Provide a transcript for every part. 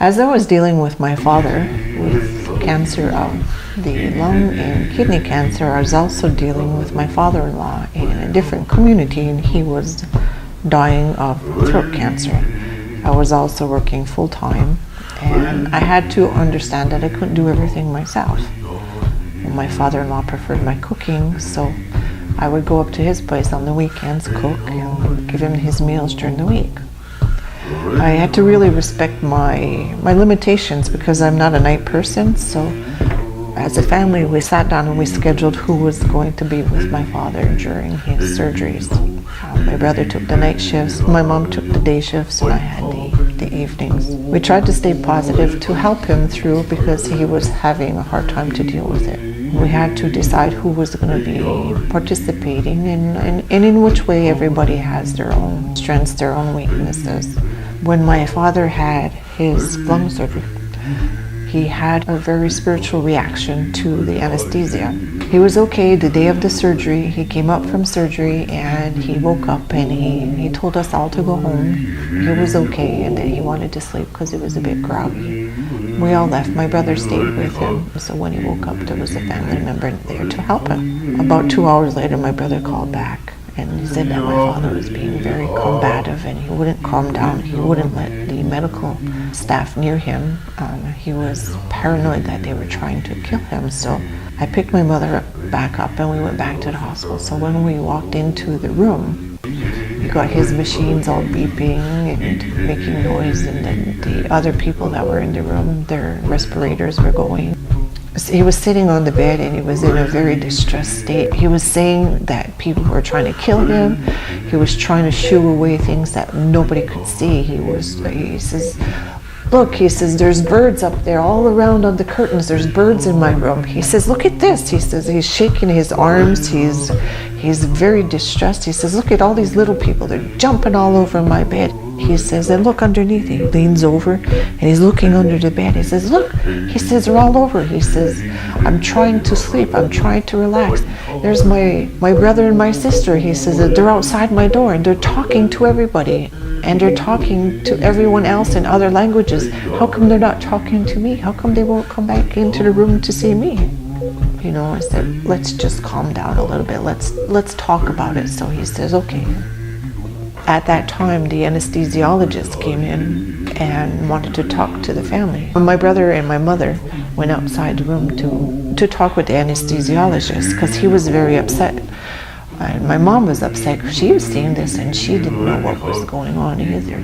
As I was dealing with my father with cancer of the lung and kidney cancer, I was also dealing with my father-in-law in a different community, and he was dying of throat cancer. I was also working full-time, and I had to understand that I couldn't do everything myself. My father-in-law preferred my cooking, so I would go up to his place on the weekends, cook, and give him his meals during the week. I had to really respect my limitations because I'm not a night person, so as a family we sat down and we scheduled who was going to be with my father during his surgeries. My brother took the night shifts, my mom took the day shifts, and I had the evenings. We tried to stay positive to help him through because he was having a hard time to deal with it. We had to decide who was going to be participating and in which way. Everybody has their own strengths, their own weaknesses. When my father had his lung surgery, he had a very spiritual reaction to the anesthesia. He was okay the day of the surgery. He came up from surgery and he woke up and he told us all to go home. He was okay and that he wanted to sleep because he was a bit groggy. We all left. My brother stayed with him. So when he woke up, there was a family member there to help him. About 2 hours later, my brother called back and he said that my father was being very combative and he wouldn't calm down. He wouldn't let the medical staff near him. He was paranoid that they were trying to kill him. So I picked my mother back up and we went back to the hospital. So when we walked into the room, he got his machines all beeping and making noise, and then the other people that were in the room, their respirators were going. He was sitting on the bed and he was in a very distressed state. He was saying that people were trying to kill him. He was trying to shoo away things that nobody could see. He says, look, he says, there's birds up there all around on the curtains. There's birds in my room. He says, look at this. He says, he's shaking his arms. He's very distressed. He says, look at all these little people. They're jumping all over my bed. He says, and look underneath. He leans over and he's looking under the bed. He says, look, he says, they're all over. He says, I'm trying to sleep. I'm trying to relax. There's my brother and my sister. He says that they're outside my door and they're talking to everybody. And they're talking to everyone else in other languages. How come they're not talking to me? How come they won't come back into the room to see me? You know, I said, let's just calm down a little bit. Let's talk about it. So he says, okay. At that time, the anesthesiologist came in and wanted to talk to the family. My brother and my mother went outside the room to talk with the anesthesiologist because he was very upset. And my mom was upset because she was seeing this and she didn't know what was going on either.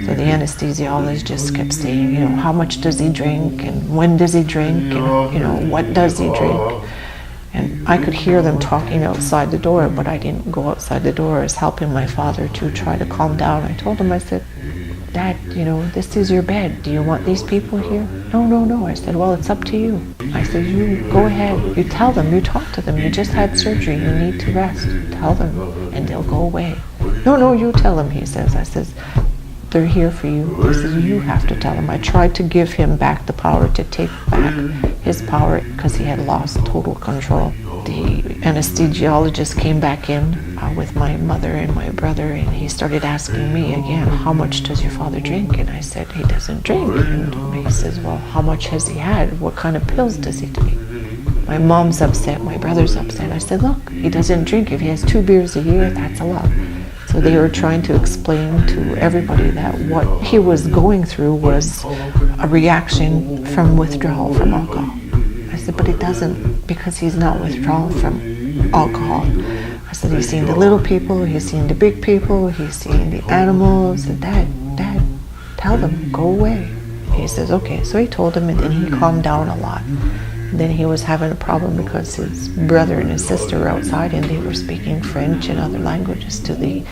So the anesthesiologist just kept saying, you know, how much does he drink and when does he drink and, you know, what does he drink? And I could hear them talking outside the door, but I didn't go outside the door. I was helping my father to try to calm down. I told him, I said, Dad, you know, this is your bed. Do you want these people here? No. I said, well, it's up to you. I said, you go ahead. You tell them, you talk to them. You just had surgery. You need to rest. Tell them, and they'll go away. No, you tell them, he says. I says, they're here for you. He says, you have to tell them. I tried to give him back the power to take back his power because he had lost total control. The anesthesiologist came back in with my mother and my brother, and he started asking me again, how much does your father drink? And I said, he doesn't drink. And he says, well, how much has he had? What kind of pills does he take? My mom's upset, my brother's upset. I said, look, he doesn't drink. If he has 2 beers a year, that's a lot. So they were trying to explain to everybody that what he was going through was a reaction from withdrawal from alcohol. I said, but it doesn't, because he's not withdrawal from alcohol. I said, he's seen the little people, he's seen the big people, he's seen the animals. I said, Dad, tell them, go away. He says, okay. So he told him, and then he calmed down a lot. Then he was having a problem because his brother and his sister were outside and they were speaking French and other languages to the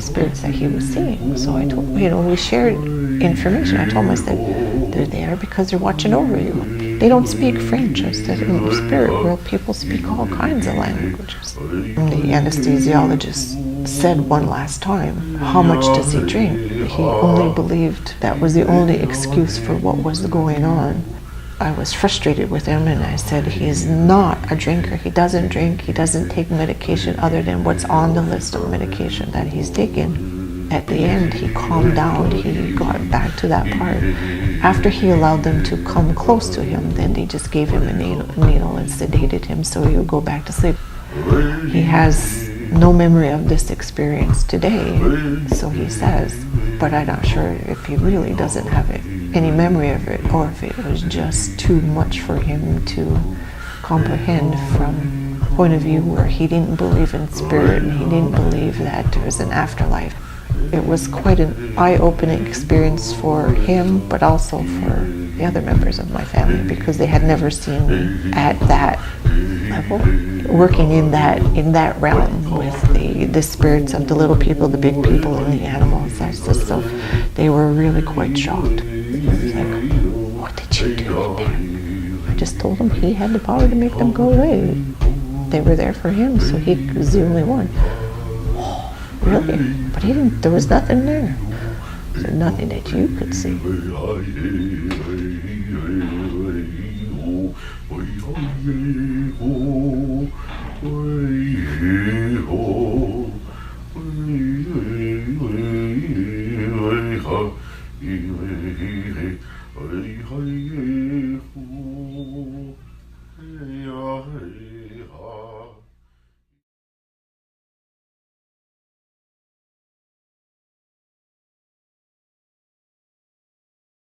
spirits that he was seeing. So I told him, you know, we shared information. I told him, I said, they're there because they're watching over you. They don't speak French. I said, in the spirit world, people speak all kinds of languages. And the anesthesiologist said one last time, how much does he drink? He only believed that was the only excuse for what was going on. I was frustrated with him and I said, he's not a drinker. He doesn't drink. He doesn't take medication other than what's on the list of medication that he's taking. at the end, he calmed down. He got back to that part. After he allowed them to come close to him, then they just gave him a needle and sedated him so he would go back to sleep. He has no memory of this experience today, so he says, but I'm not sure if he really doesn't have any memory of it, or if it was just too much for him to comprehend from a point of view where he didn't believe in spirit and he didn't believe that there was an afterlife. It was quite an eye-opening experience for him, but also for the other members of my family, because they had never seen me at that level, working in that realm with the spirits of the little people, the big people, and the animals. So they were really quite shocked. It was like, what did you do in there? I just told them he had the power to make them go away. They were there for him, so he was the only one. Oh, really? But he didn't. There was nothing there. So nothing that you could see.